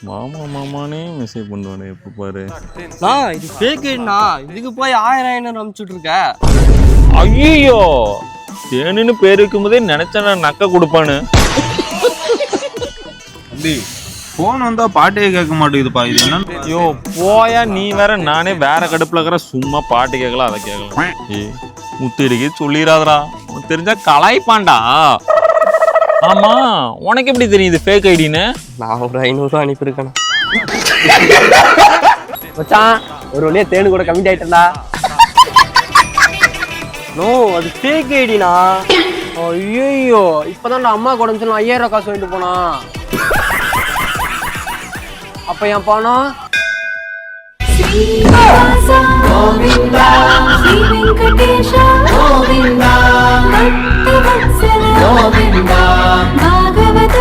மாமா மாமானே மெசேஜ் பண்ணுவானே எப்போ பாரு. இது ஃபேக்குண்ணா. இதுக்கு போய் 1000 அனுப்பிச்சுட்டு இருக்க. ஐயோ தேனுன்னு பேர் வைக்கும் போதே நினைச்சா நான் நக்க கொடுப்பானு. போன் வந்தா பாட்டே கேட்க மாட்டேங்குதுப்பா. இது என்ன? ஐயோ போயா நீ வேற. நானே வேற கடுப்புல இருக்கிற. சும்மா பாட்டு கேட்கலாம் அதை கேட்கலாம். முத்திரிக்கு சொல்லிடாதடா. தெரிஞ்சா கலாய்ப்பான்டா. ஆமா உனக்கு எப்படி தெரியுது ஃபேக் ஐடின்னு? நான் ஒரு 500 அனுப்பியிருக்கேன் மச்சான். ஒரு வழியா தேனு கூட கமிட் ஆயிட்டா. நோ அது ஃபேக் ஐடினா. ஐயோ இப்பதான் அம்மா கூட 5000 காசு வாங்கிட்டு போனா. அப்ப என் பணம் கோவிந்தா ஸ்ரீ வெங்கடேஷ கோவிந்தா கோவிந்தா பாகவத